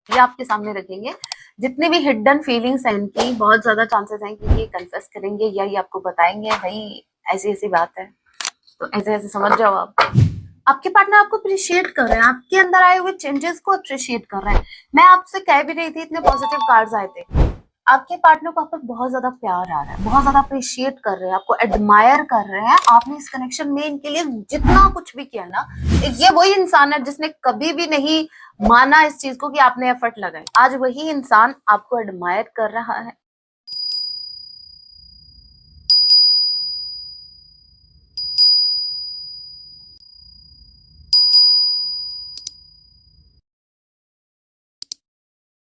ये आपके सामने रखेंगे। जितनी भी हिडन फीलिंग्स हैं इनकी, बहुत ज्यादा चांसेस हैं कि ये कन्फेस करेंगे या ये आपको बताएंगे भाई ऐसी ऐसी बात है। तो ऐसे ऐसे समझ जाओ आप। आपके पार्टनर आपको अप्रिशिएट कर रहे हैं, आपके अंदर आए हुए चेंजेस को अप्रिशिएट कर रहे हैं। मैं आपसे कह भी रही थी, इतने पॉजिटिव कार्ड्स आए थे। आपके पार्टनर को आप पर बहुत ज्यादा प्यार आ रहा है, बहुत ज्यादा अप्रिशिएट कर रहे हैं, आपको एडमायर कर रहे हैं। आपने इस कनेक्शन में इनके लिए जितना कुछ भी किया ना, ये वही इंसान है जिसने कभी भी नहीं माना इस चीज को कि आपने एफर्ट लगाए। आज वही इंसान आपको एडमायर कर रहा है।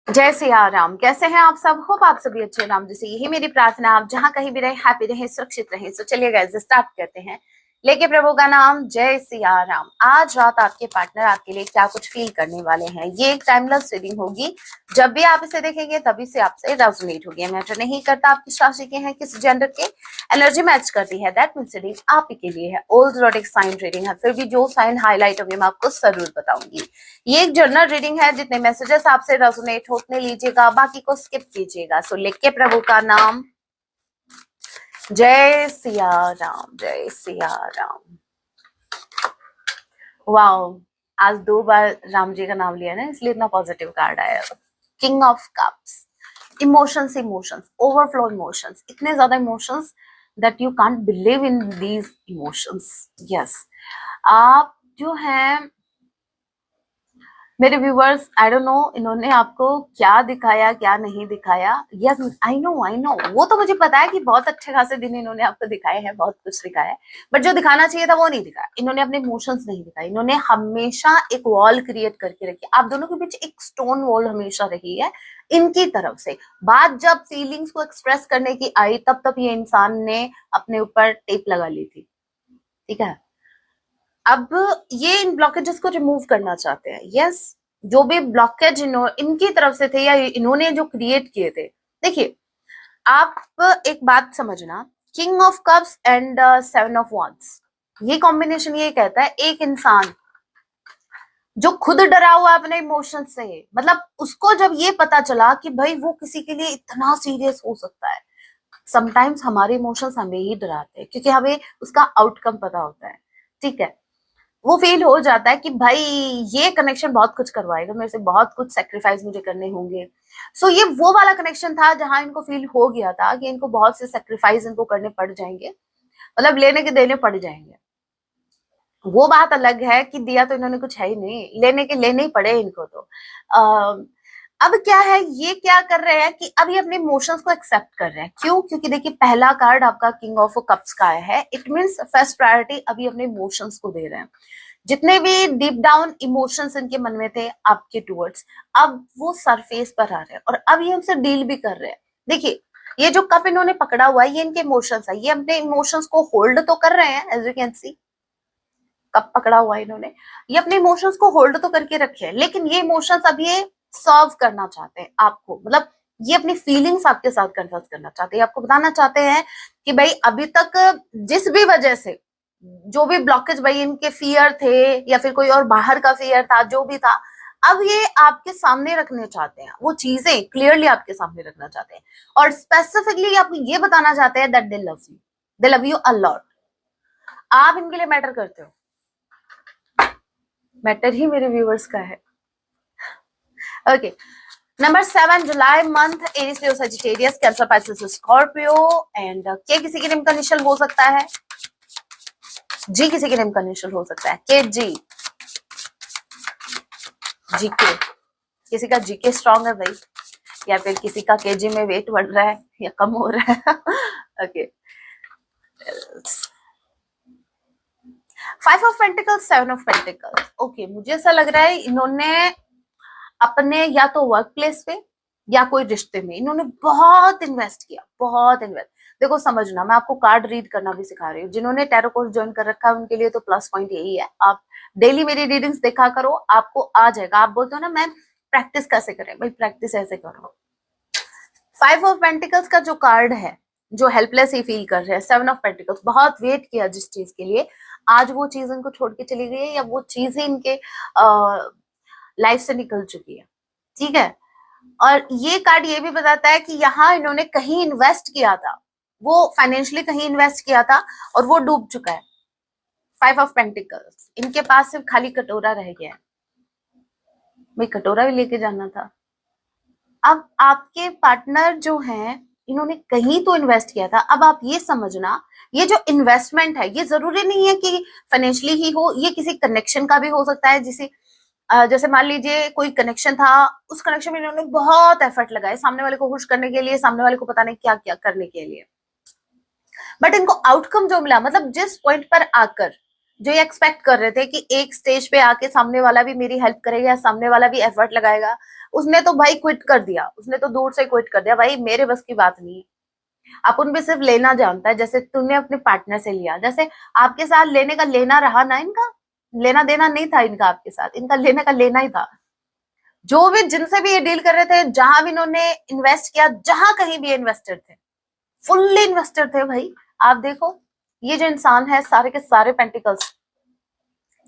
जय सिया राम। कैसे हैं आप सब? होप आप सभी अच्छे राम जी से यही मेरी प्रार्थना। आप जहां कहीं भी रहे, हैप्पी रहे, सुरक्षित रहे। तो चलिए गाइस स्टार्ट करते हैं, लेके प्रभु का नाम। जय सिया राम। आज रात आपके पार्टनर आपके लिए क्या कुछ फील करने वाले हैं, ये एक टाइमलेस रीडिंग होगी। जब भी आप इसे देखेंगे तभी से आपसे रेजोनेट होगी। मैटर नहीं करता आप किस राशि के हैं, किस जेंडर के, एनर्जी मैच करती है, दैट मींस रीडिंग आप ही के लिए है। ओल्ड जोडिक साइन रीडिंग है, फिर भी जो साइन हाईलाइट होंगे मैं आपको जरूर बताऊंगी। ये एक जनरल रीडिंग है, जितने मैसेजेस आपसे रेजोनेट होने लीजिएगा, बाकी को स्किप कीजिएगा। सो लिख के प्रभु का नाम। जय सिया राम, जय सिया राम। वाओ, आज 2 बार राम जी का नाम लिया ना, इसलिए इतना पॉजिटिव कार्ड आया। King of cups. Emotions, emotions, overflow emotions, इतने ज्यादा emotions that you can't believe in these emotions. Yes, आप जो हैं मेरे व्यूवर्स, आई डोंट नो इन्होंने आपको क्या दिखाया क्या नहीं दिखाया। यस, आई नो वो तो मुझे पता है कि बहुत अच्छे खासे दिन इन्होंने आपको दिखाए हैं, बहुत कुछ दिखाया है, बट जो दिखाना चाहिए था वो नहीं दिखाया। इन्होंने अपने इमोशंस नहीं दिखाए, इन्होंने हमेशा एक वॉल क्रिएट करके रखी। आप दोनों के बीच एक स्टोन वॉल हमेशा रही है इनकी तरफ से। बात जब फीलिंग्स को एक्सप्रेस करने की आई, तब ये इंसान ने अपने ऊपर टेप लगा ली थी, ठीक है। अब ये इन ब्लॉकेजेस को रिमूव करना चाहते हैं। यस, जो भी ब्लॉकेज इनकी तरफ से थे या इन्होंने जो क्रिएट किए थे। देखिए, आप एक बात समझना, king of cups and 7 of wands, ये कॉम्बिनेशन ये कहता है एक इंसान जो खुद डरा हुआ अपने इमोशन से, मतलब उसको जब ये पता चला कि भाई वो किसी के लिए इतना सीरियस हो सकता है। समटाइम्स हमारे इमोशंस हमें ही डराते हैं, क्योंकि हमें उसका आउटकम पता होता है, ठीक है। वो फील हो जाता है कि भाई ये कनेक्शन बहुत कुछ करवाएगा मेरे से, बहुत कुछ सेक्रीफाइस मुझे करने होंगे। सो ये वो वाला कनेक्शन था जहां इनको फील हो गया था कि इनको बहुत से सेक्रीफाइस इनको करने पड़ जाएंगे, मतलब लेने के देने पड़ जाएंगे। वो बात अलग है कि दिया तो इन्होंने कुछ है ही नहीं, लेने के लेने ही पड़े इनको। तो अब क्या है, ये क्या कर रहे हैं कि अब ये अपने इमोशंस को एक्सेप्ट कर रहे हैं। क्यों? क्योंकि देखिए, पहला कार्ड आपका किंग ऑफ कप्स का है। इट मींस फर्स्ट प्रायोरिटी अभी अपने इमोशंस को दे रहे हैं। जितने भी डीप डाउन इमोशंस इनके मन में थे आपके टूवर्ड्स, अब वो सरफेस पर आ रहे हैं और अब ये उनसे डील भी कर रहे हैं। देखिए, ये जो कप इन्होंने पकड़ा हुआ है, ये इनके इमोशंस है। ये अपने इमोशंस को होल्ड तो कर रहे हैं, as you can see, cup पकड़ा हुआ है इन्होंने। ये अपने इमोशंस को होल्ड तो करके रखे हैं, लेकिन ये इमोशंस अब ये सर्व करना चाहते हैं आपको, मतलब ये अपनी फीलिंग्स आपके साथ कन्फर्स करना चाहते हैं। आपको बताना चाहते हैं कि भाई अभी तक जिस भी वजह से जो भी ब्लॉकेज, भाई इनके फियर थे या फिर कोई और बाहर का फियर था, जो भी था, अब ये आपके सामने रखने चाहते हैं। वो चीजें क्लियरली आपके सामने रखना चाहते हैं और स्पेसिफिकली आपको ये बताना चाहते हैं that they love you, they love you a lot. आप इनके लिए मैटर करते हो, मैटर ही मेरे व्यूवर्स का है। Okay, number 7, July month, Aries Leo Sagittarius cancer Pisces Scorpio. And के किसी के नेम का इनिशियल हो सकता है, जी किसी के नेम का इनिशियल हो सकता है, के जी, जी के, किसी का जी के स्ट्रॉन्ग है भाई, या फिर किसी का केजी में वेट बढ़ रहा है या कम हो रहा है। Okay, 5 of pentacles, 7 of pentacles. Okay, मुझे ऐसा लग रहा है इन्होंने अपने या तो वर्क प्लेस पे या कोई रिश्ते में इन्होंने बहुत इन्वेस्ट किया, बहुत इन्वेस्ट। देखो समझना, मैं आपको कार्ड रीड करना भी सिखा रही हूँ। जिन्होंने टैरो कोर्स ज्वाइन कर रखा है उनके लिए तो प्लस पॉइंट यही है, आप डेली मेरी रीडिंग्स देखा करो, आपको आ जाएगा। आप बोलते हो ना मैम प्रैक्टिस कैसे करें, भाई प्रैक्टिस ऐसे करो। 5 ऑफ पेंटिकल्स का जो कार्ड है, जो हेल्पलेस ही फील कर रहे हैं, 7 ऑफ पेंटिकल्स, बहुत वेट किया जिस चीज के लिए, आज वो चीज इनको छोड़ के चली गई है या वो चीज ही इनके लाइफ से निकल चुकी है, ठीक है। और ये कार्ड ये भी बताता है कि यहाँ इन्होंने कहीं इन्वेस्ट किया था, वो फाइनेंशियली कहीं इन्वेस्ट किया था और वो डूब चुका है। 5 ऑफ पेंटिकल्स, इनके पास सिर्फ खाली कटोरा रह गया है। भाई कटोरा भी लेके जाना था। अब आपके पार्टनर जो हैं, इन्होंने कहीं तो इन्वेस्ट किया था। अब आप ये समझना, ये जो इन्वेस्टमेंट है ये जरूरी नहीं है कि फाइनेंशियली ही हो, ये किसी कनेक्शन का भी हो सकता है। जैसे मान लीजिए कोई कनेक्शन था, उस कनेक्शन में इन्होंने बहुत एफर्ट लगाए सामने वाले को खुश करने के लिए, सामने वाले को पता नहीं क्या क्या करने के लिए, बट इनको आउटकम जो मिला, मतलब जिस पॉइंट पर आकर जो ये एक्सपेक्ट कर रहे थे कि एक स्टेज पे आके सामने वाला भी मेरी हेल्प करेगा, सामने वाला भी एफर्ट लगाएगा, उसने तो भाई क्विट कर दिया, उसने तो दूर से क्विट कर दिया। भाई मेरे बस की बात नहीं है। अपन भी सिर्फ लेना जानता है, जैसे तूने अपने पार्टनर से लिया, जैसे आपके साथ लेने का लेना रहा ना, इनका लेना देना नहीं था इनका आपके साथ, इनका लेने का लेना ही था। जो भी जिनसे भी ये डील कर रहे थे, जहां भी इन्होंने इन्वेस्ट किया, जहां कहीं भी इन्वेस्टेड थे, फुल्ली इन्वेस्टेड थे भाई। आप देखो ये जो इंसान है, सारे के सारे पेंटिकल्स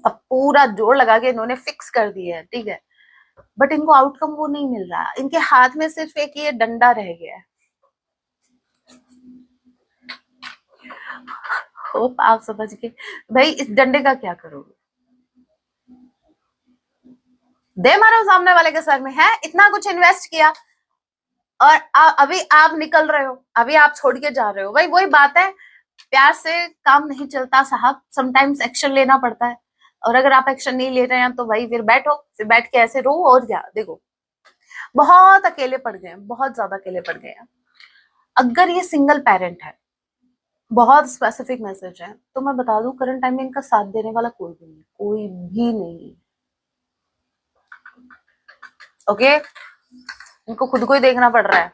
अब पूरा जोर लगा के इन्होंने फिक्स कर दिए है, ठीक है, बट इनको आउटकम वो नहीं मिल रहा। इनके हाथ में सिर्फ एक ये डंडा रह गया है। होप आप समझ गए। भाई इस डंडे का क्या करोगे? दे मारो सामने वाले के सर में, है इतना कुछ इन्वेस्ट किया और अभी आप निकल रहे हो, अभी आप छोड़ के जा रहे हो। भाई वही बात है, प्यार से काम नहीं चलता साहब, समटाइम्स एक्शन लेना पड़ता है। और अगर आप एक्शन नहीं ले रहे हैं तो भाई फिर बैठो, फिर बैठ के ऐसे रो। और क्या, देखो बहुत अकेले पड़ गए हैं, बहुत ज्यादा अकेले पड़ गए हैं। अगर ये सिंगल पेरेंट है, बहुत स्पेसिफिक मैसेज है, तो मैं बता दूं करंट टाइम में इनका साथ देने वाला कोई भी नहीं, कोई भी नहीं। ओके, इनको खुद को ही देखना पड़ रहा है।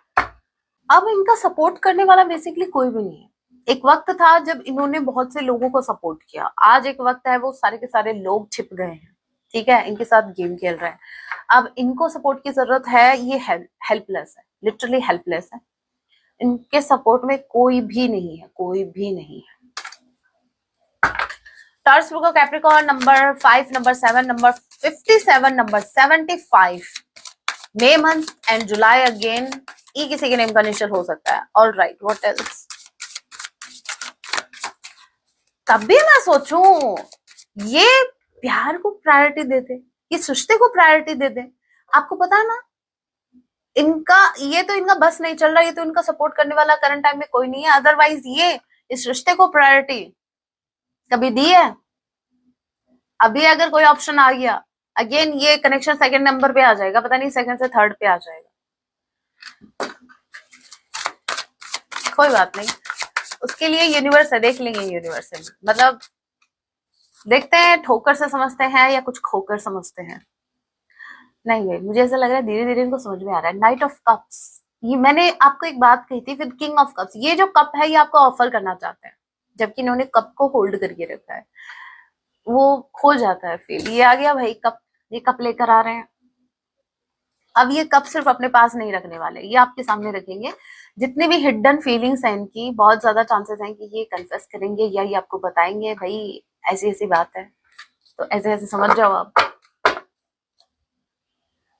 अब इनका सपोर्ट करने वाला बेसिकली कोई भी नहीं है। एक वक्त था जब इन्होंने बहुत से लोगों को सपोर्ट किया, आज एक वक्त है वो सारे के सारे लोग छिप गए हैं, ठीक है, इनके साथ गेम खेल रहे हैं। अब इनको सपोर्ट की जरूरत है, ये हेल्पलेस है, लिटरली हेल्पलेस है। इनके सपोर्ट में कोई भी नहीं है, कोई भी नहीं है। Taurus book of Capricorn number 5, number 7, number 57, number 75, May month and July again. E किसी के नेम का इनिशियल हो सकता है। All right, what else? तभी मैं सोचूं ये प्यार को प्रायोरिटी देते, इस रिश्ते को प्रायोरिटी देते। आपको पता है ना, इनका ये तो इनका बस नहीं चल रहा, ये तो इनका सपोर्ट करने वाला करंट टाइम में कोई नहीं है। अदरवाइज ये इस रिश्ते को प्रायोरिटी कभी दी है? अभी अगर कोई ऑप्शन आ गया, अगेन ये कनेक्शन सेकंड नंबर पे आ जाएगा, पता नहीं सेकंड से थर्ड पे आ जाएगा। कोई बात नहीं, उसके लिए यूनिवर्स है, देख लेंगे यूनिवर्स है। मतलब देखते हैं ठोकर से समझते हैं या कुछ खोकर समझते हैं। नहीं भाई, मुझे ऐसा लग रहा है धीरे धीरे इनको समझ में आ रहा है। नाइट ऑफ कप्स, ये मैंने आपको एक बात कही थी, फिर किंग ऑफ कप्स, ये जो कप है ये आपको ऑफर करना चाहते हैं, जबकि इन्होंने कप को होल्ड करके रखा है, वो खो जाता है। फिर ये आ गया भाई कप, ये कप लेकर आ रहे हैं। अब ये कप सिर्फ अपने पास नहीं रखने वाले, ये आपके सामने रखेंगे। जितने भी हिडन फीलिंग्स हैं इनकी, बहुत ज्यादा चांसेस हैं कि ये कन्फेस करेंगे या ये आपको बताएंगे भाई ऐसी ऐसी बात है, तो ऐसे ऐसे समझ जाओ आप।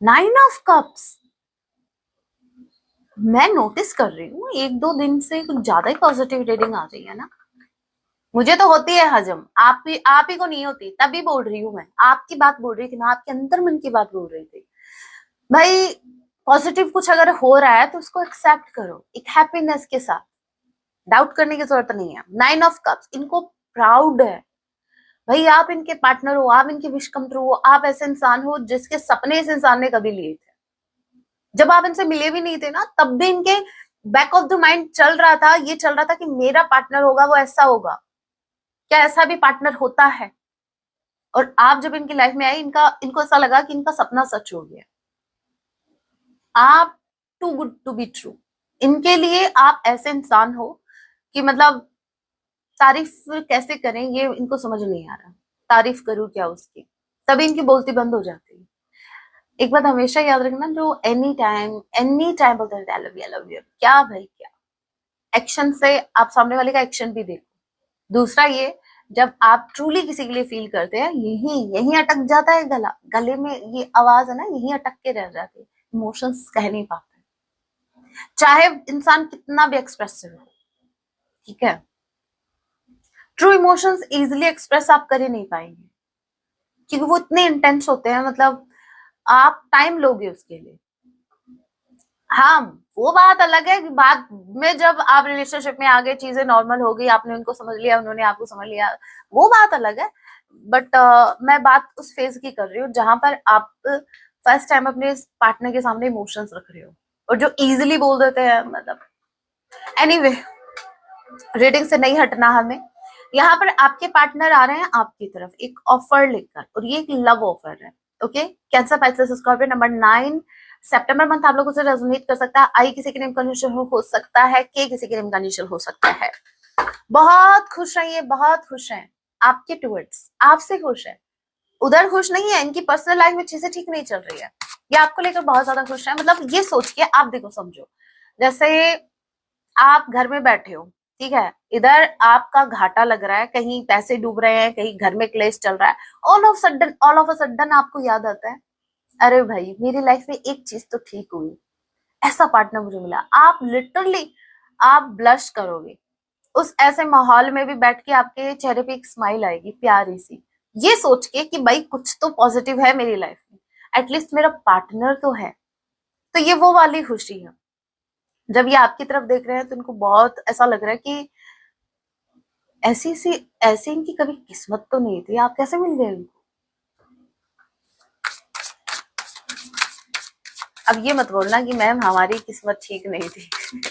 9 ऑफ कप्स, मैं नोटिस कर रही हूँ 1-2 दिन से कुछ ज्यादा ही पॉजिटिव रीडिंग आ रही है ना। मुझे तो होती है हजम, आप ही को नहीं होती, तभी बोल रही हूँ मैं, आपकी बात बोल रही थी मैं, आपके अंतर मन की बात बोल रही थी। भाई पॉजिटिव कुछ अगर हो रहा है तो उसको एक्सेप्ट करो एक हैप्पीनेस के साथ, डाउट करने की जरूरत नहीं है। 9 ऑफ कप्स, इनको प्राउड है भाई, आप इनके पार्टनर हो, आप इनके विश कम ट्रू हो, आप ऐसे इंसान हो जिसके सपने इस इंसान ने कभी लिए थे। जब आप इनसे मिले भी नहीं थे ना, तब भी इनके बैक ऑफ द माइंड चल रहा था, ये चल रहा था कि मेरा पार्टनर होगा वो ऐसा होगा, क्या ऐसा भी पार्टनर होता है? और आप जब इनकी लाइफ में आए, इनको ऐसा लगा कि इनका सपना सच हो गया। आप too good to be true, इनके लिए आप ऐसे इंसान हो कि मतलब तारीफ कैसे करें ये इनको समझ नहीं आ रहा, तारीफ करूं क्या उसकी, तभी इनकी बोलती बंद हो जाती है। एक बात हमेशा याद रखना, जो एनी टाइम बोलते हैं I love you, I love you, क्या भाई क्या, एक्शन से आप सामने वाले का एक्शन भी देखो। दूसरा ये, जब आप ट्रूली किसी के लिए फील करते हैं, यही यही अटक जाता है गला, गले में ये आवाज है ना, यही अटक के रह जाती है, इमोशंस कह नहीं पाते, चाहे इंसान कितना भी एक्सप्रेसिव हो, ठीक है। ट्रू इमोशंस इजिली एक्सप्रेस आप कर ही नहीं पाएंगे, क्योंकि वो इतने इंटेंस होते हैं, मतलब आप टाइम लोगे उसके लिए। हाँ, वो बात अलग है कि बाद में जब आप रिलेशनशिप में आ गए, चीजें नॉर्मल हो गई, आपने उनको समझ लिया, उन्होंने आपको समझ लिया, वो बात अलग है। बट मैं बात उस फेज की कर रही हूँ जहां पर आप फर्स्ट टाइम अपने पार्टनर के सामने इमोशंस रख रहे हो, और जो इजीली बोल देते हैं, मतलब एनीवे, रीडिंग से नहीं हटना हमें। यहाँ पर आपके पार्टनर आ रहे हैं आपकी तरफ एक ऑफर लेकर, और ये एक लव ऑफर है। Okay, cancer, Pisces, Scorpio, number 9 सितंबर मंथ आप लोगों से रेजोनेट कर सकता है। आई किसी के नेम का इनिशियल हो सकता है, के किसी के नेम का इनिशियल हो सकता है। बहुत खुश रहिए, बहुत खुश हैं आपके टूवर्ड्स, आपसे खुश है, उधर खुश नहीं है, इनकी पर्सनल लाइफ में चीजें ठीक नहीं चल रही है, ये आपको लेकर बहुत ज्यादा खुश है। मतलब ये सोच के आप देखो, समझो जैसे आप घर में बैठे हो, ठीक है, इधर आपका घाटा लग रहा है, कहीं पैसे डूब रहे हैं, कहीं घर में क्लेश चल रहा है, ऑल ऑफ अ सडन आपको याद आता है, अरे भाई मेरी लाइफ में एक चीज तो ठीक हुई, ऐसा पार्टनर मुझे मिला। आप लिटरली आप ब्लश करोगे, उस ऐसे माहौल में भी बैठ के आपके चेहरे पे एक स्माइल आएगी प्यारी सी, ये सोच के कि भाई कुछ तो पॉजिटिव है मेरी लाइफ में, एटलीस्ट मेरा पार्टनर तो है। तो ये वो वाली खुशी है। जब ये आपकी तरफ देख रहे हैं तो इनको बहुत ऐसा लग रहा है कि ऐसी सी ऐसी इनकी कभी किस्मत तो नहीं थी, आप कैसे मिल गए इनको। अब ये मत बोलना कि मैम हमारी किस्मत ठीक नहीं थी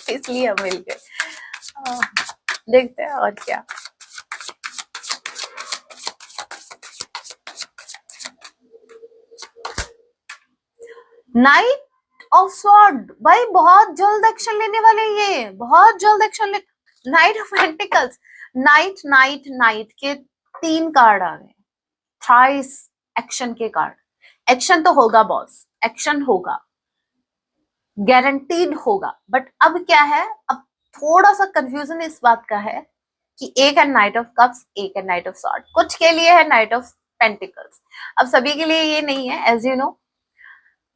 इसलिए हम मिल गए। देखते हैं और क्या। नाइट ऑफ स्वॉर्ड, भाई बहुत जल्द एक्शन लेने वाले, ये बहुत जल्द एक्शन ले। Night of pentacles, night night night के 3 कार्ड आ गए, थ्राइस एक्शन के कार्ड। एक्शन तो होगा बॉस, एक्शन होगा, गारंटीड होगा। बट अब क्या है, अब थोड़ा सा कंफ्यूजन इस बात का है कि एक है नाइट ऑफ कप्स, एक है नाइट ऑफ सॉर्ड, कुछ के लिए है नाइट ऑफ पेंटिकल्स। अब सभी के लिए ये नहीं है, एज यू नो,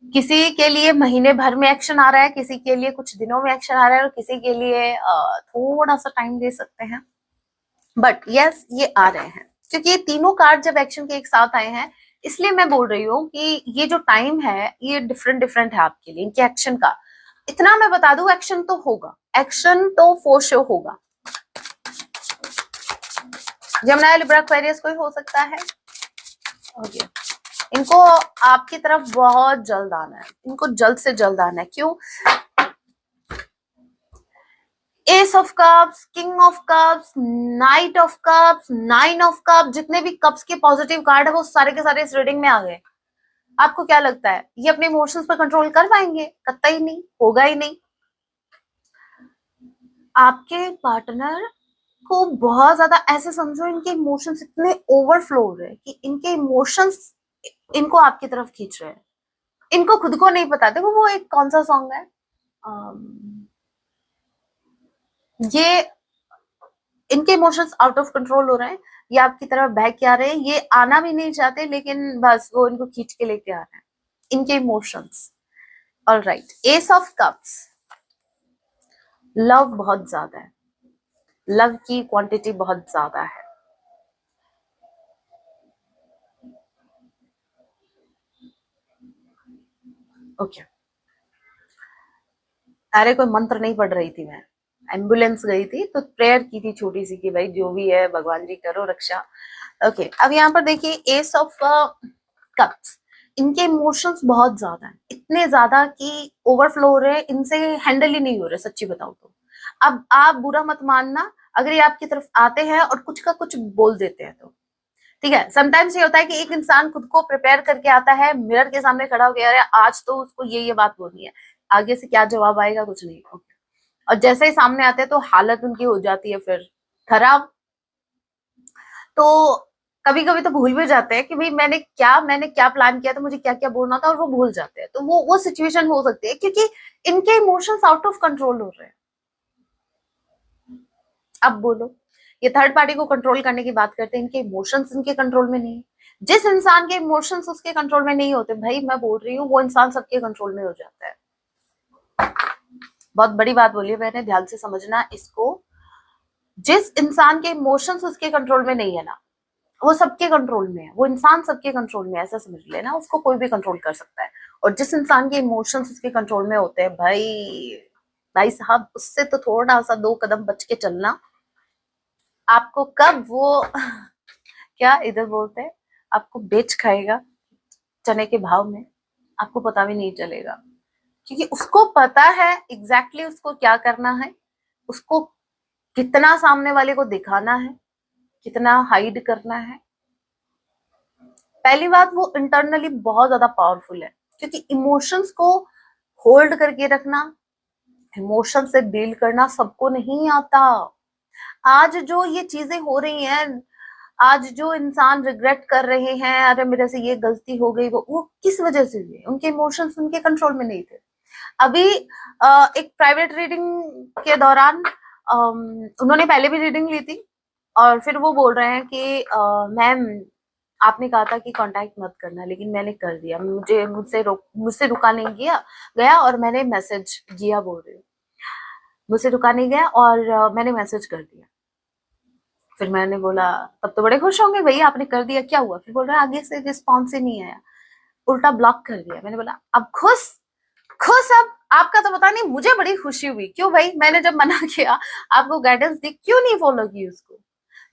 किसी के लिए महीने भर में एक्शन आ रहा है, किसी के लिए कुछ दिनों में एक्शन आ रहा है, और किसी के लिए थोड़ा सा टाइम दे सकते हैं। बट यस, ये आ रहे हैं, क्योंकि ये तीनों कार्ड जब एक्शन के एक साथ आए हैं, इसलिए मैं बोल रही हूँ कि ये जो टाइम है ये डिफरेंट डिफरेंट है आपके लिए, इनके एक्शन का। इतना मैं बता दूं, एक्शन तो होगा, एक्शन तो फॉर श्योर होगा। जमुना, लिब्रा, एक्वेरियस कोई हो सकता है। ओके, इनको आपकी तरफ बहुत जल्द आना है, इनको जल्द से जल्द आना है। क्यों? S of cups, king of cups, night of cups, 9 of cups, जितने भी कप्स के पॉजिटिव कार्ड है वो सारे के सारे इस रीडिंग में आ गए। आपको क्या लगता है ये अपने इमोशंस पर कंट्रोल कर पाएंगे? कतई नहीं, होगा ही नहीं। आपके पार्टनर को बहुत ज्यादा ऐसे समझो, इनके इमोशंस इतने ओवरफ्लो हो रहे हैं कि इनके इमोशंस इनको आपकी तरफ खींच रहे हैं। इनको खुद को नहीं पता। देखो वो एक कौन सा सॉन्ग है, ये इनके इमोशंस आउट ऑफ कंट्रोल हो रहे हैं, ये आपकी तरफ बह के आ रहे हैं, ये आना भी नहीं चाहते, लेकिन बस वो इनको खींच के लेके आ रहे हैं, इनके emotions. Alright, S of cups, love बहुत ज्यादा है, लव की क्वांटिटी बहुत ज्यादा है। ओके, अरे कोई मंत्र नहीं पढ़ रही थी मैं, एम्बुलेंस गई थी तो प्रेयर की थी छोटी सी कि भाई जो भी है भगवान जी करो रक्षा। ओके, अब यहाँ पर देखिए एस ऑफ कप्स, इनके इमोशंस बहुत ज्यादा हैं, इतने ज्यादा कि ओवरफ्लो हो रहे हैं, इनसे हैंडल ही नहीं हो रहे, सच्ची बताऊं तो। अब आप बुरा मत मानना अगर ये आपकी तरफ आते हैं और कुछ का कुछ बोल देते हैं तो, ठीक है। समटाइम्स ये होता है कि एक इंसान खुद को प्रिपेयर करके आता है, मिरर के सामने खड़ा हो गया, अरे आज तो उसको ये बात बोलनी है, आगे से क्या जवाब आएगा कुछ नहीं। ओके, और जैसे ही सामने आते हैं तो हालत उनकी हो जाती है फिर खराब। तो कभी कभी तो भूल भी जाते हैं कि भाई मैंने क्या प्लान किया था, मुझे क्या क्या बोलना था, और वो भूल जाते हैं। तो वो सिचुएशन हो सकती है क्योंकि इनके इमोशंस आउट ऑफ कंट्रोल हो रहे हैं। अब बोलो, ये थर्ड पार्टी को कंट्रोल करने की बात करते हैं, इनके इमोशंस इनके कंट्रोल में नहीं है, जिस इंसान के इमोशंस उसके कंट्रोल में नहीं होते, भाई मैं बोल रही हूँ, वो इंसान सबके कंट्रोल में हो जाता है। बहुत बड़ी बात बोली है मैंने, ध्यान से समझना इसको। जिस इंसान के इमोशंस उसके कंट्रोल में नहीं है ना, वो सबके कंट्रोल में है, वो इंसान सबके कंट्रोल में है, ऐसा समझ लेना, उसको कोई भी कंट्रोल कर सकता है। और जिस इंसान के इमोशंस उसके कंट्रोल में होते हैं, भाई साहब, उससे तो थोड़ा सा 2 कदम बच के चलना। आपको कब वो क्या इधर बोलते हैं, आपको बेच खाएगा चने के भाव में, आपको पता भी नहीं चलेगा। क्योंकि उसको पता है एग्जैक्टली उसको क्या करना है, उसको कितना सामने वाले को दिखाना है, कितना हाइड करना है। पहली बात, वो इंटरनली बहुत ज्यादा पावरफुल है, क्योंकि इमोशंस को होल्ड करके रखना, इमोशन से डील करना सबको नहीं आता। आज जो ये चीजें हो रही हैं, आज जो इंसान रिग्रेट कर रहे हैं, अरे मेरे से ये गलती हो गई, वो किस वजह से हुई? उनके इमोशंस उनके कंट्रोल में नहीं थे। अभी एक प्राइवेट रीडिंग के दौरान उन्होंने पहले भी रीडिंग ली थी, और फिर वो बोल रहे हैं कि मैम आपने कहा था कि कांटेक्ट मत करना, लेकिन मैंने कर दिया, मुझसे रुका नहीं गया और मैंने मैसेज किया, बोल रही हूँ, मुझसे रुका नहीं गया और मैंने मैसेज कर दिया। फिर मैंने बोला तब तो बड़े खुश होंगे, भैया आपने कर दिया, क्या हुआ? फिर बोल रहा है आगे से रिस्पॉन्स ही नहीं आया, उल्टा ब्लॉक कर दिया। मैंने बोला अब खुश खुश, अब आपका तो पता नहीं, मुझे बड़ी खुशी हुई। क्यों भाई? मैंने जब मना किया, आपको गाइडेंस दी, क्यों नहीं फॉलो की उसको?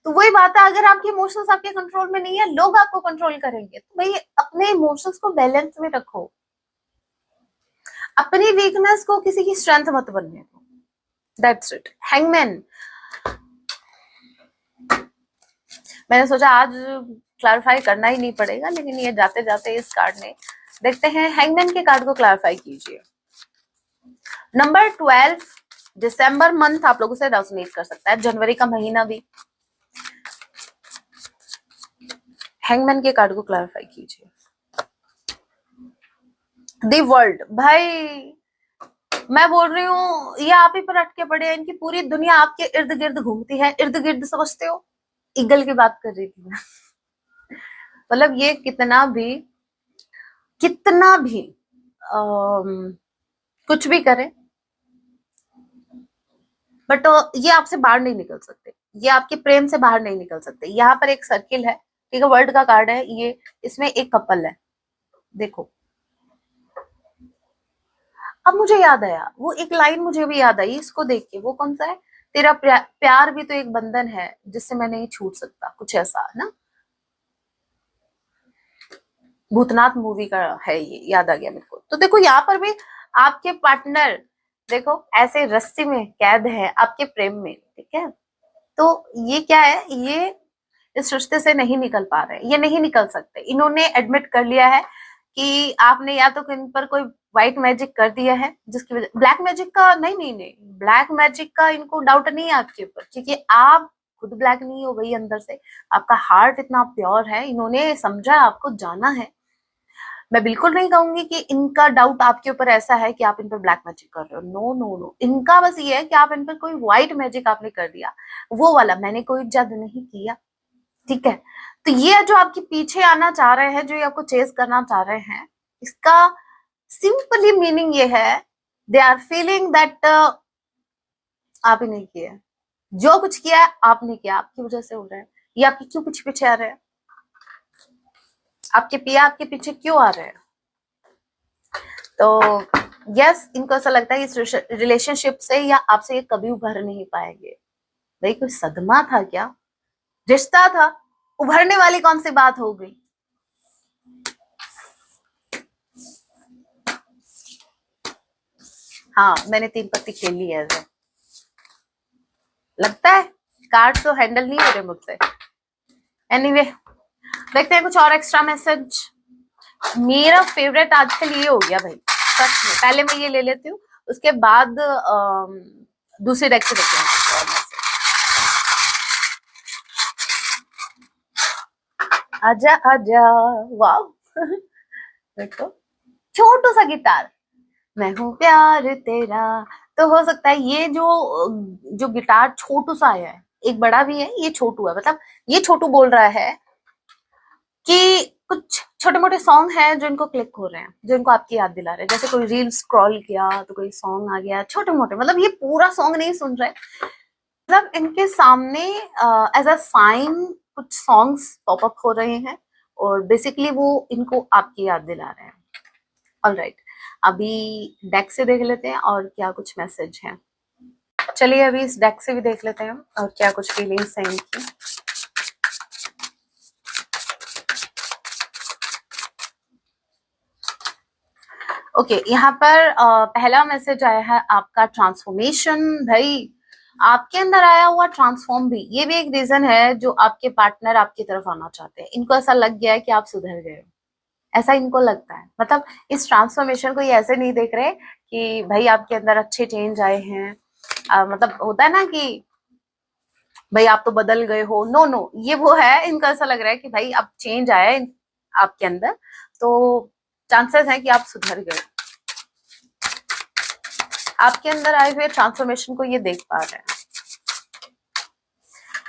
तो वही बात है, अगर आपके इमोशंस आपके कंट्रोल में नहीं है, लोग आपको कंट्रोल करेंगे। तो भाई अपने इमोशंस को बैलेंस में रखो, अपनी वीकनेस को किसी की स्ट्रेंथ मत बनने दो। That's it. हैंगमैन, मैंने सोचा आज क्लैरिफाई करना ही नहीं पड़ेगा, लेकिन ये जाते जाते इस कार्ड ने, देखते हैं हैंगमैन के कार्ड को क्लैरिफाई कीजिए। नंबर 12 दिसंबर मंथ आप लोगों से रेजोनेट कर सकता है, जनवरी का महीना भी। हैंगमैन के कार्ड को क्लैरिफाई कीजिए। दी वर्ल्ड, भाई मैं बोल रही हूँ, ये आप ही पर अटके पड़े हैं, इनकी पूरी दुनिया आपके इर्द गिर्द घूमती है। इर्द गिर्द समझते हो? ईगल की बात कर रही थी मैं। मतलब ये कितना भी कुछ भी करे, बट ये आपसे बाहर नहीं निकल सकते, ये आपके प्रेम से बाहर नहीं निकल सकते। यहाँ पर एक सर्किल है, ठीक है, वर्ल्ड का कार्ड है ये, इसमें एक कपल है, देखो। अब मुझे याद आया, वो एक लाइन मुझे भी याद आई इसको देख के, वो कौन सा है? तेरा प्यार भी तो एक बंधन है जिससे मैं नहीं छूट सकता, कुछ ऐसा ना, भूतनाथ मूवी का है ये, याद आ गया मेरे को। तो देखो यहाँ पर भी आपके पार्टनर, देखो ऐसे रस्सी में कैद है आपके प्रेम में, ठीक है। तो ये क्या है, ये इस रिश्ते से नहीं निकल पा रहे, ये नहीं निकल सकते। इन्होंने एडमिट कर लिया है कि आपने या तो इन पर कोई व्हाइट मैजिक कर दिया है, जिसकी वजह, ब्लैक मैजिक का नहीं, ब्लैक मैजिक का इनको डाउट नहीं है आपके ऊपर, क्योंकि आप खुद ब्लैक नहीं हो गई अंदर से, आपका हार्ट इतना प्योर है, इन्होंने समझा आपको जाना है। मैं बिल्कुल नहीं कहूंगी कि इनका डाउट आपके ऊपर ऐसा है कि आप इन पर ब्लैक मैजिक कर रहे हो, नो नो नो, इनका बस ये है कि आप इन पर कोई व्हाइट मैजिक आपने कर दिया, वो वाला, मैंने कोई जादू नहीं किया, ठीक है। तो ये जो आपके पीछे आना चाह रहे हैं, जो ये आपको चेस करना चाह रहे हैं, इसका सिंपली मीनिंग ये है, दे आर फीलिंग दैट आप ही नहीं किया, जो कुछ किया है आपने किया, आपकी वजह से हो रहा है, ये आपके क्यों पीछे पीछे आ रहे हैं, आपके पिया आपके पीछे क्यों आ रहे हैं? तो यस, इनको ऐसा लगता है इस रिलेशनशिप से या आपसे ये कभी उभर नहीं पाएंगे। भाई कोई सदमा था क्या? रिश्ता था, उभरने वाली कौन सी बात हो गई? हाँ, मैंने 3 पत्ती खेल ली है, लगता है कार्ड तो हैंडल नहीं हो रहे मुझसे। एनीवे, देखते हैं कुछ और एक्स्ट्रा मैसेज। मेरा फेवरेट आजकल ये हो गया भाई, सच में। पहले मैं ये ले लेती हूँ, उसके बाद दूसरी डेक से देखते हैं। आजा आजा, वाह। देखो, छोटू सा गिटार, मैं हूँ प्यार तेरा। तो हो सकता है ये जो जो गिटार छोटू सा आया है, एक बड़ा भी है, ये छोटू है, मतलब ये छोटू बोल रहा है कि कुछ छोटे मोटे सॉन्ग हैं जो इनको क्लिक हो रहे हैं, जो इनको आपकी याद दिला रहे हैं। जैसे कोई रील स्क्रॉल किया तो कोई सॉन्ग आ गया, छोटे मोटे, मतलब ये पूरा सॉन्ग नहीं सुन रहे, मतलब इनके सामने एज अ साइन कुछ सॉन्ग्स पॉपअप हो रहे हैं और बेसिकली वो इनको आपकी याद दिला रहे हैं। ऑलराइट, अभी डेक से देख लेते हैं और क्या कुछ मैसेज है। चलिए अभी इस डेक से भी देख लेते हैं और क्या कुछ फीलिंग्स हैं इनकी। ओके, यहाँ पर पहला मैसेज आया है आपका ट्रांसफॉर्मेशन। भाई आपके अंदर आया हुआ ट्रांसफॉर्म भी, ये भी एक रीजन है जो आपके पार्टनर आपकी तरफ आना चाहते हैं। इनको ऐसा लग गया है कि आप सुधर गए हो, ऐसा इनको लगता है। मतलब इस ट्रांसफॉर्मेशन को ये ऐसे नहीं देख रहे कि भाई आपके अंदर अच्छे चेंज आए हैं, मतलब होता है ना कि भाई आप तो बदल गए हो। नो नो, ये वो है, इनका ऐसा लग रहा है कि भाई अब चेंज आया है आपके अंदर, तो चांसेस है कि आप सुधर गए। आपके अंदर आए हुए ट्रांसफॉर्मेशन को ये देख पा रहे हैं,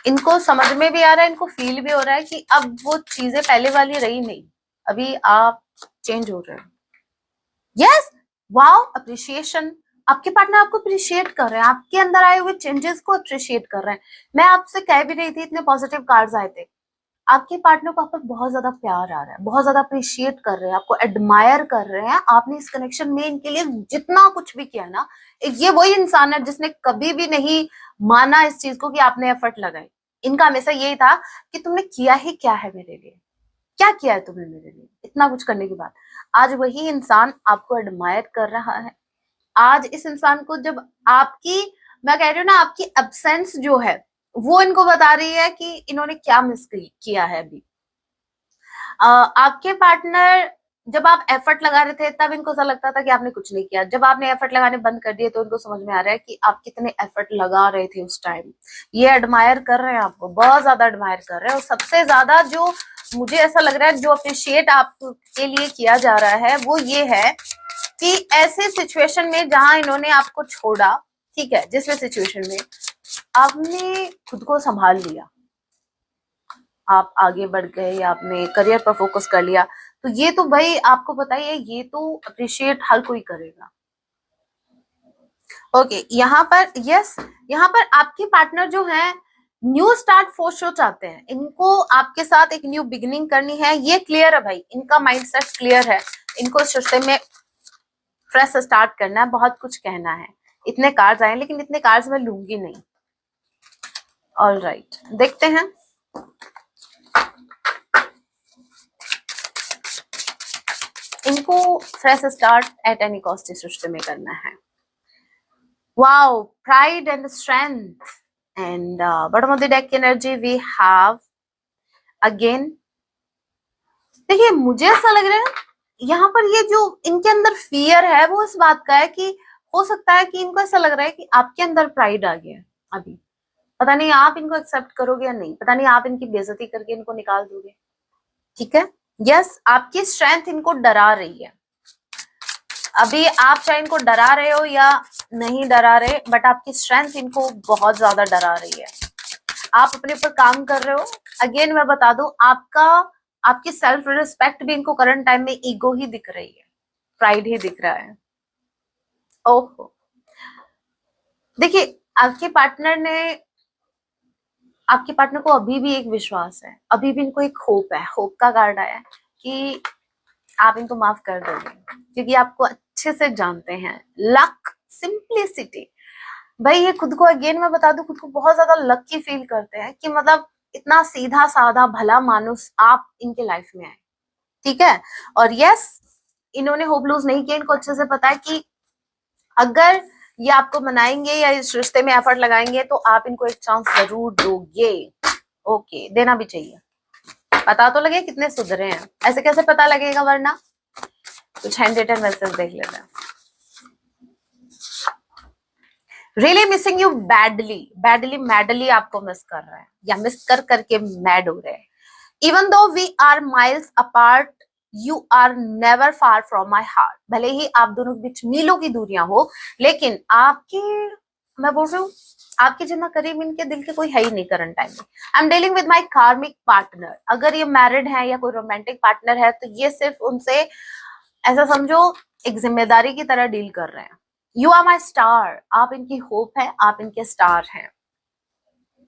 इनको समझ में भी आ रहा है, इनको फील भी हो रहा है कि अब वो चीजें पहले वाली रही नहीं, अभी आप चेंज हो रहे हो। Yes, wow, appreciation. आपके पार्टनर आपको अप्रिशिएट कर रहे हैं, आपके अंदर आए हुए चेंजेस को अप्रिशिएट कर रहे हैं। मैं आपसे कह भी रही थी, इतने पॉजिटिव कार्ड्स आए थे, आपके पार्टनर को आप पर बहुत ज्यादा प्यार आ रहा है, बहुत ज्यादा अप्रिशिएट कर रहे हैं, आपको एडमायर कर रहे हैं। आपने इस कनेक्शन में इनके लिए जितना कुछ भी किया ना, ये वही इंसान है जिसने कभी भी नहीं माना इस चीज को कि आपने एफर्ट लगाए। इनका हमेशा यही था कि तुमने किया ही क्या है मेरे लिए, क्या किया है तुमने मेरे लिए, इतना कुछ करने के बाद। आज वही इंसान आपको एडमायर कर रहा है। आज इस इंसान को जब आपकी, मैं कह रही हूँ ना, आपकी एब्सेंस जो है वो इनको बता रही है कि इन्होंने क्या मिस किया है अभी। आपके पार्टनर, जब आप एफर्ट लगा रहे थे तब इनको ऐसा लगता था कि आपने कुछ नहीं किया। जब आपने एफर्ट लगाने बंद कर दिए तो इनको समझ में आ रहा है कि आप कितने एफर्ट लगा रहे थे उस टाइम। ये एडमायर कर रहे हैं आपको, बहुत ज्यादा एडमायर कर रहे हैं। और सबसे ज्यादा जो मुझे ऐसा लग रहा है जो अप्रिशिएट आपके लिए किया जा रहा है वो ये है कि ऐसे सिचुएशन में जहां इन्होंने आपको छोड़ा, ठीक है, जिस सिचुएशन में आपने खुद को संभाल लिया, आप आगे बढ़ गए या आपने करियर पर फोकस कर लिया, तो ये तो भाई आपको पता ही है, ये तो अप्रिशिएट हर कोई करेगा। ओके, यहाँ पर यस, यहाँ पर आपके पार्टनर जो है न्यू स्टार्ट फोर्स शो चाहते हैं। इनको आपके साथ एक न्यू बिगिनिंग करनी है, ये क्लियर है भाई, इनका माइंडसेट क्लियर है। इनको इस रिश्ते में फ्रेश स्टार्ट करना है, बहुत कुछ कहना है। इतने कार्ड्स आए लेकिन इतने कार्ड्स मैं लूंगी नहीं। ऑलराइट, देखते हैं। इनको fresh start at any cost इस रिश्ते में करना है। Wow, pride and strength and bottom of the deck energy we have again. देखिए मुझे ऐसा लग रहा है यहाँ पर ये जो इनके अंदर फियर है वो इस बात का है कि हो सकता है कि इनको ऐसा लग रहा है कि आपके अंदर प्राइड आ गया है अभी। पता नहीं आप इनको एक्सेप्ट करोगे या नहीं, पता नहीं आप इनकी बेइज्जती करके इनको निकाल दोगे। ठीक है, यस, आपकी स्ट्रेंथ इनको डरा रही है। अभी आप चाहे इनको डरा रहे हो या नहीं डरा रहे, बट आपकी स्ट्रेंथ इनको बहुत ज्यादा डरा रही है। आप अपने ऊपर काम कर रहे हो। अगेन मैं बता दूं, आपकी सेल्फ रिस्पेक्ट भी इनको करंट टाइम में ईगो ही दिख रही है, प्राइड ही दिख रहा है। ओहो, देखिए आपके पार्टनर को अभी भी एक विश्वास है, अभी भी इनको एक होप है, होप का कार्ड आया है कि आप इनको माफ कर दोगे क्योंकि आपको अच्छे से जानते हैं। लक, सिंप्लिसिटी, भाई ये खुद को, अगेन मैं बता दूं, खुद को बहुत ज्यादा लकी फील करते हैं कि मतलब इतना सीधा साधा भला मानुस आप इनके लाइफ में आए। ठीक है, और यस, इन्होंने होप लूज नहीं किया। इनको अच्छे से पता है कि अगर ये आपको मनाएंगे या इस रिश्ते में एफर्ट लगाएंगे तो आप इनको एक चांस जरूर दोगे। ओके, देना भी चाहिए। पता तो लगे कितने सुधरे हैं, ऐसे कैसे पता लगेगा वरना। कुछ हैंड रिटन मैसेज देख लेते हैं। Really missing you badly, badly madly आपको मिस कर रहा है या मिस कर करके मैड हो रहे हैं। Even though we are miles apart you are never far from my heart. भले ही आप दोनों के बीच मीलों की दूरियां हो, लेकिन मैं बोल रही हूँ आपके जितना करीब इनके दिल के कोई है ही नहीं करंट टाइम में। I am dealing with my कार्मिक पार्टनर। अगर ये मैरिड है या कोई रोमांटिक पार्टनर है तो ये सिर्फ उनसे ऐसा समझो एक जिम्मेदारी की तरह डील कर रहे हैं। यू आर माई स्टार, आप इनकी होप है, आप इनके स्टार हैं,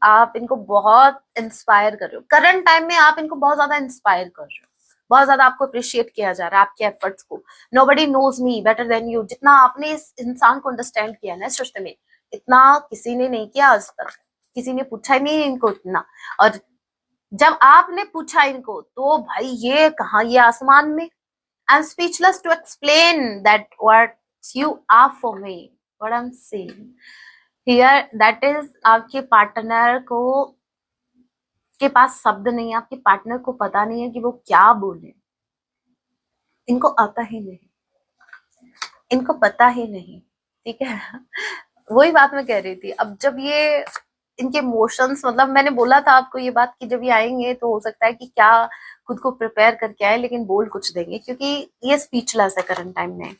आप इनको बहुत इंस्पायर कर रहे हो। करंट टाइम में आप इनको बहुत ज्यादा इंस्पायर कर रहे हो, बहुत ज्यादा आपको अप्रिशिएट किया जा रहा है आपके एफर्ट्स को। Nobody knows me better than you. जितना आपने इस इंसान को अंडरस्टैंड किया ना इस रिश्ते में, इतना किसी ने नहीं किया आज तक। किसी ने पूछा ही नहीं इनको इतना, और जब आपने पूछा इनको तो भाई ये कहा, ये आसमान में। I am speechless to explain that what you are for me, what I am saying here, that is आपके पार्टनर को के पास शब्द नहीं है, आपके पार्टनर को पता नहीं है कि वो क्या बोले। इनको आता ही नहीं, इनको पता ही नहीं, ठीक है। वही बात मैं कह रही थी। अब जब ये इनके इमोशंस, मतलब मैंने बोला था आपको ये बात कि जब ये आएंगे तो हो सकता है कि क्या खुद को प्रिपेयर करके आए, लेकिन बोल कुछ देंगे क्योंकि ये स्पीचलेस है करंट टाइम में।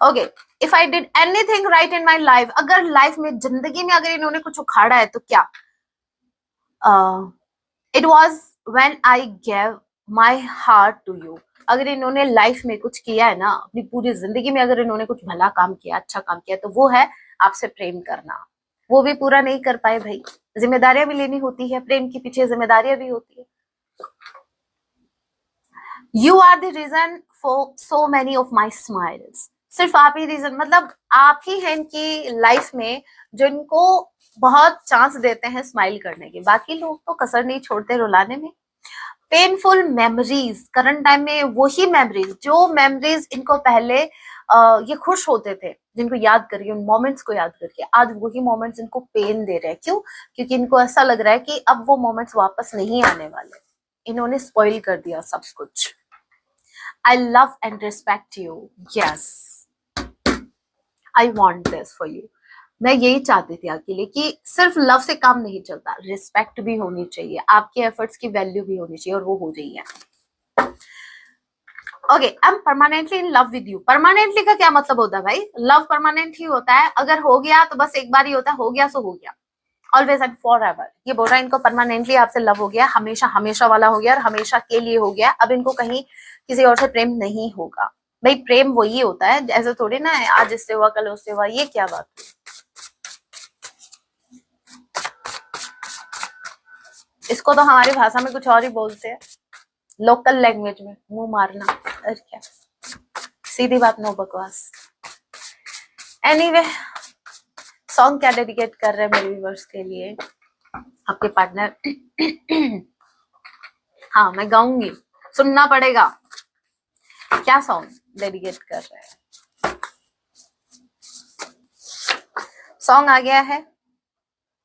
Okay, if I did anything right in my life, अगर लाइफ में, जिंदगी में अगर इन्होंने कुछ उखाड़ा है तो क्या? It was when I gave my heart to you. अगर इन्होंने लाइफ में कुछ किया है ना, अपनी पूरी जिंदगी में अगर इन्होंने कुछ भला काम किया, अच्छा काम किया, तो वो है आपसे प्रेम करना। वो भी पूरा नहीं कर पाए भाई, जिम्मेदारियां भी लेनी होती है, प्रेम के पीछे जिम्मेदारियां भी होती है। You are the reason for so many of my smiles. सिर्फ आप ही रीजन, मतलब आप ही हैं इनकी लाइफ में जो इनको बहुत चांस देते हैं स्माइल करने के। बाकी लोग तो कसर नहीं छोड़ते रुलाने में। पेनफुल मेमोरीज, करंट टाइम में वही मेमोरीज, जो मेमोरीज इनको पहले ये खुश होते थे जिनको याद करके, उन मोमेंट्स को याद करके, आज वही मोमेंट्स इनको पेन दे रहे हैं। क्यों? क्योंकि इनको ऐसा लग रहा है कि अब वो मोमेंट्स वापस नहीं आने वाले, इन्होंने स्पॉइल कर दिया सब कुछ। I love and respect you, yes I want this for you. मैं यही चाहती थी आपके लिए कि सिर्फ लव से काम नहीं चलता, रिस्पेक्ट भी होनी चाहिए, आपके एफर्ट्स की वैल्यू भी होनी चाहिए, और वो हो रही है। Okay, I am permanently in love with you. Permanently का क्या मतलब होता है भाई? लव परमानेंट ही होता है, अगर हो गया तो बस एक बार ही होता है, हो गया सो हो गया, ऑलवेज एंड फॉर एवर। ये बोल रहा है इनको परमानेंटली आपसे लव हो गया, हमेशा हमेशा वाला हो गया, और हमेशा के लिए हो गया। अब इनको कहीं किसी और से प्रेम नहीं होगा। भाई प्रेम वही होता है, ऐसे थोड़ी ना है आज इससे हुआ कल उससे हुआ, ये क्या बात है? इसको तो हमारी भाषा में कुछ और ही बोलते हैं, लोकल लैंग्वेज में मुंह मारना, और क्या, सीधी बात, नो बकवास। एनीवे, सॉन्ग क्या डेडिकेट कर रहे हैं मेरे व्यूअर्स के लिए, आपके पार्टनर? हाँ मैं गाऊंगी, सुनना पड़ेगा। क्या सॉन्ग डेडिकेट कर रहे हैं? सॉन्ग आ गया है,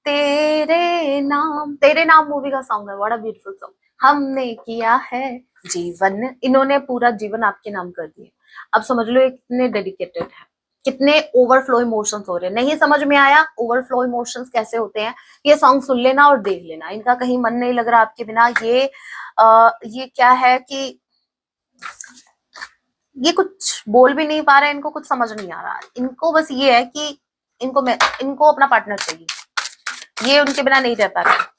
तेरे नाम। तेरे नाम मूवी का सॉन्ग है, व्हाट अ ब्यूटीफुल सॉन्ग। हमने किया है जीवन, इन्होंने पूरा जीवन आपके नाम कर दिया। अब समझ लो ये कितने डेडिकेटेड है, कितने ओवरफ्लो इमोशंस हो रहे हैं। नहीं समझ में आया ओवरफ्लो इमोशंस कैसे होते हैं? ये सॉन्ग सुन लेना और देख लेना, इनका कहीं मन नहीं लग रहा आपके बिना। ये क्या है कि ये कुछ बोल भी नहीं पा रहे, इनको कुछ समझ नहीं आ रहा। इनको बस ये है कि इनको अपना पार्टनर चाहिए, ये उनके बिना नहीं रह पा रहे।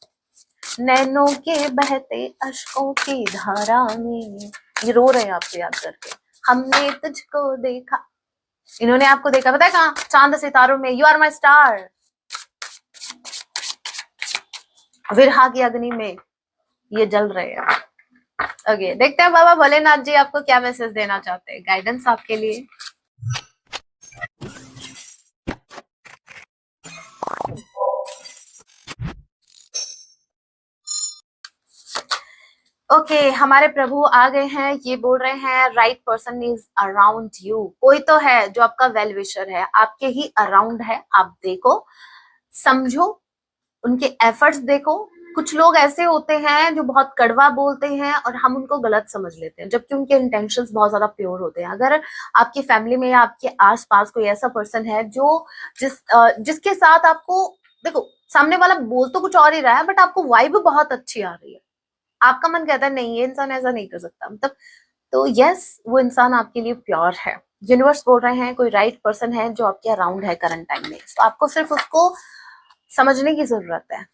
नैनों के बहते अश्कों की धारा में, ये रो रहे हैं आपको याद करके। हमने तुझको देखा, इन्होंने आपको देखा पता है कहाँ? चांद सितारों में। यू आर माई स्टार, विरहा की अग्नि में ये जल रहे हैं। ओके, देखते हैं बाबा भोलेनाथ जी आपको क्या मैसेज देना चाहते हैं, गाइडेंस आपके लिए। ओके, हमारे प्रभु आ गए हैं। ये बोल रहे हैं right person is around you. कोई तो है जो आपका वेल विशर है, आपके ही अराउंड है। आप देखो, समझो, उनके एफर्ट्स देखो। कुछ लोग ऐसे होते हैं जो बहुत कड़वा बोलते हैं और हम उनको गलत समझ लेते हैं, जबकि उनके इंटेंशंस बहुत ज्यादा प्योर होते हैं। अगर आपकी फैमिली में या आपके आसपास कोई ऐसा पर्सन है जो जिसके साथ आपको, देखो सामने वाला बोल तो कुछ और ही रहा है, बट आपको वाइब बहुत अच्छी आ रही है, आपका मन कहता है नहीं ये इंसान ऐसा नहीं कर सकता, मतलब, तो यस वो इंसान आपके लिए प्योर है। यूनिवर्स बोल रहे हैं कोई राइट पर्सन है जो आपके अराउंड है करंट टाइम में, तो आपको सिर्फ उसको समझने की जरूरत है।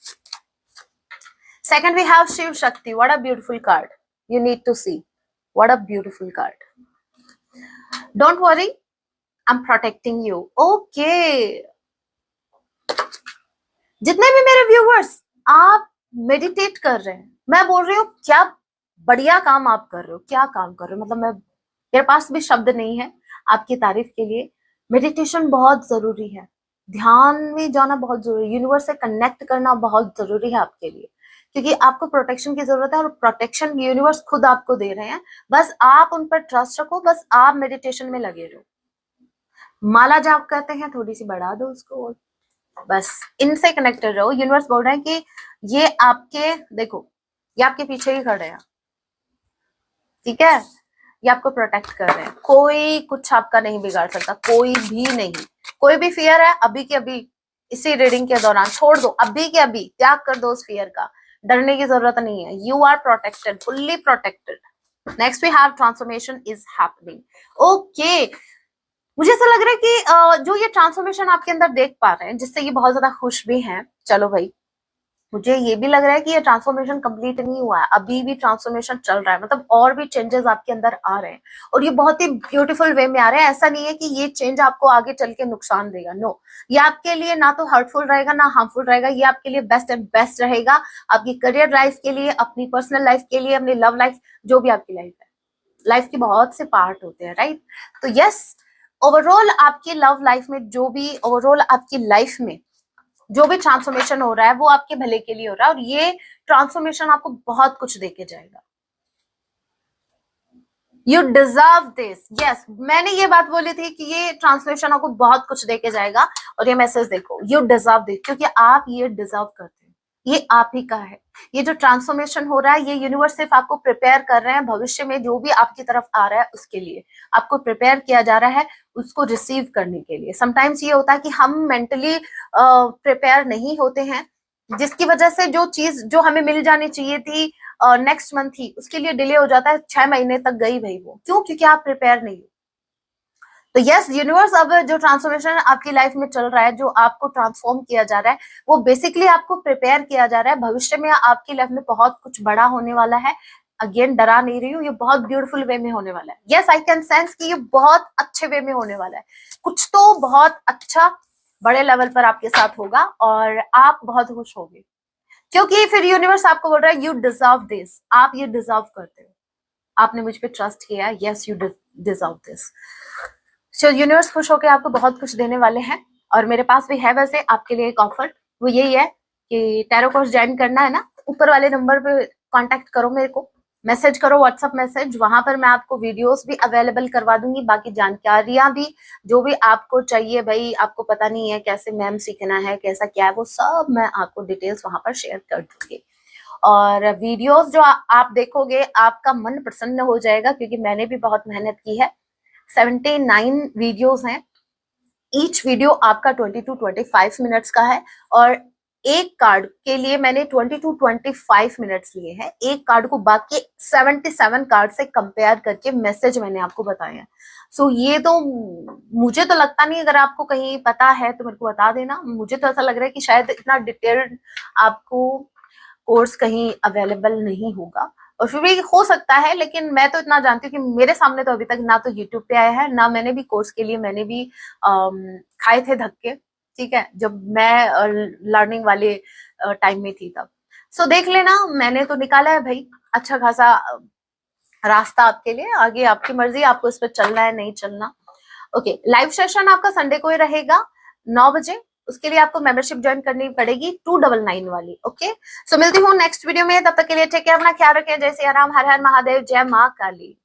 Second we have Shiv Shakti, what a beautiful card, you need to see, what a beautiful card. Don't worry, I am protecting you. Okay, जितने भी मेरे व्यूअर्स आप मेडिटेट कर रहे हैं, मैं बोल रही हूँ क्या बढ़िया काम आप कर रहे हो, क्या काम कर रहे हो, मतलब मैं, मेरे पास भी शब्द नहीं है आपकी तारीफ के लिए। मेडिटेशन बहुत जरूरी है, ध्यान में जाना बहुत जरूरी है, यूनिवर्स से कनेक्ट करना बहुत जरूरी है आपके लिए, क्योंकि आपको प्रोटेक्शन की जरूरत है और प्रोटेक्शन यूनिवर्स खुद आपको दे रहे हैं। बस आप उन पर ट्रस्ट रखो, बस आप मेडिटेशन में लगे रहो। माला जाप करते हैं, थोड़ी सी बढ़ा दो उसको, बस इनसे कनेक्टेड रहो। यूनिवर्स बोल रहे हैं कि ये आपके, देखो ये आपके पीछे ही खड़े हैं, ठीक है, ये आपको प्रोटेक्ट कर रहे हैं, कोई कुछ आपका नहीं बिगाड़ सकता, कोई भी नहीं। कोई भी फियर है, अभी के अभी इसी रीडिंग के दौरान छोड़ दो, अभी के अभी त्याग कर दो उस फियर का, डरने की जरूरत नहीं है, you are protected, fully protected. Next we have transformation is happening. Okay, मुझे ऐसा लग रहा है कि जो ये ट्रांसफॉर्मेशन आपके अंदर देख पा रहे हैं, जिससे ये बहुत ज्यादा खुश भी हैं, चलो भाई, मुझे ये भी लग रहा है कि ये ट्रांसफॉर्मेशन कंप्लीट नहीं हुआ है, अभी भी ट्रांसफॉर्मेशन चल रहा है, मतलब और भी चेंजेस आपके अंदर आ रहे हैं और ये बहुत ही ब्यूटीफुल वे में आ रहे हैं। ऐसा नहीं है कि ये चेंज आपको आगे चल के नुकसान देगा, नो, ये आपके लिए ना तो हर्टफुल रहेगा ना हार्मफुल रहेगा, ये आपके लिए बेस्ट एंड बेस्ट रहेगा, आपकी करियर लाइफ के लिए, अपनी पर्सनल लाइफ के लिए, अपनी लव लाइफ, जो भी आपकी लाइफ है, लाइफ के बहुत से पार्ट होते हैं, राइट। तो यस, ओवरऑल आपकी लव लाइफ में जो भी, ओवरऑल आपकी लाइफ में जो भी ट्रांसफॉर्मेशन हो रहा है वो आपके भले के लिए हो रहा है और ये ट्रांसफॉर्मेशन आपको बहुत कुछ देके जाएगा। यू डिजर्व दिस, यस, मैंने ये बात बोली थी कि ये ट्रांसफॉर्मेशन आपको बहुत कुछ देके जाएगा और ये मैसेज देखो, यू डिजर्व दिस, क्योंकि आप ये डिजर्व करते हैं, ये आप ही का है। ये जो ट्रांसफॉर्मेशन हो रहा है, ये यूनिवर्स सिर्फ आपको प्रिपेयर कर रहे हैं भविष्य में जो भी आपकी तरफ आ रहा है उसके लिए, आपको प्रिपेयर किया जा रहा है उसको रिसीव करने के लिए। समटाइम्स ये होता है कि हम मेंटली प्रिपेयर नहीं होते हैं, जिसकी वजह से जो चीज जो हमें मिल जानी चाहिए थी नेक्स्ट मंथ ही, उसके लिए डिले हो जाता है, 6 महीने तक गई भाई वो, क्यों? क्योंकि आप प्रिपेयर नहीं हो। तो यस, यूनिवर्स अब जो ट्रांसफॉर्मेशन आपकी लाइफ में चल रहा है, जो आपको ट्रांसफॉर्म किया जा रहा है, वो बेसिकली आपको प्रिपेयर किया जा रहा है भविष्य में आपकी लाइफ में बहुत कुछ बड़ा होने वाला है। अगेन डरा नहीं रही हूँ, ये बहुत ब्यूटीफुल वे में होने वाला है। यस, आई कैन सेंस कि ये बहुत अच्छे वे में होने वाला है, कुछ तो बहुत अच्छा बड़े लेवल पर आपके साथ होगा और आप बहुत खुश होंगे, क्योंकि फिर यूनिवर्स आपको बोल रहा है यू डिजर्व दिस, आप ये डिजर्व करते हो, आपने मुझ पे ट्रस्ट किया, yes you deserve this. So universe खुश होकर आपको बहुत कुछ देने वाले हैं और मेरे पास भी है वैसे आपके लिए एक ऑफर, वो यही है कि टैरो कोर्स ज्वाइन करना है ना, ऊपर वाले नंबर पे कांटेक्ट करो, मेरे को मैसेज करो, व्हाट्सएप मैसेज, वहां पर मैं आपको वीडियोस भी अवेलेबल करवा दूंगी, बाकी जानकारियां भी जो भी आपको चाहिए, भाई आपको पता नहीं है कैसे मैम सीखना है, कैसा क्या है, वो सब मैं आपको डिटेल्स वहां पर शेयर कर दूंगी। और वीडियोस जो आप देखोगे आपका मन प्रसन्न हो जाएगा, क्योंकि मैंने भी बहुत मेहनत की है। 79 वीडियोस हैं, ईच वीडियो आपका 20 to 25 मिनट्स का है और एक कार्ड के लिए मैंने 20 to 25 मिनट्स लिए हैं, एक कार्ड को बाकी 77 कार्ड से कंपेयर करके मैसेज मैंने आपको बताए हैं। सो ये तो मुझे तो लगता नहीं, अगर आपको कहीं पता है तो मेरे को बता देना, मुझे तो ऐसा लग रहा है कि शायद इतना डिटेल्ड आपको कोर्स कहीं अवेलेबल नहीं होगा, और फिर भी हो सकता है, लेकिन मैं तो इतना जानती हूँ कि मेरे सामने तो अभी तक ना तो यूट्यूब पे आया है, ना मैंने भी कोर्स के लिए मैंने भी खाए थे धक्के, ठीक है, जब मैं लर्निंग वाले टाइम में थी तब। सो देख लेना, मैंने तो निकाला है भाई अच्छा खासा रास्ता आपके लिए, आगे आपकी मर्जी, आपको इस पर चलना है नहीं चलना। ओके, लाइव सेशन आपका संडे को ही रहेगा 9 बजे, उसके लिए आपको मेंबरशिप ज्वाइन करनी पड़ेगी 299 वाली। ओके, सो मिलती हूँ नेक्स्ट वीडियो में, तब तक के लिए टेक केयर, अपना ख्याल रखें, जय सिया राम, हर हर महादेव, जय माँ काली।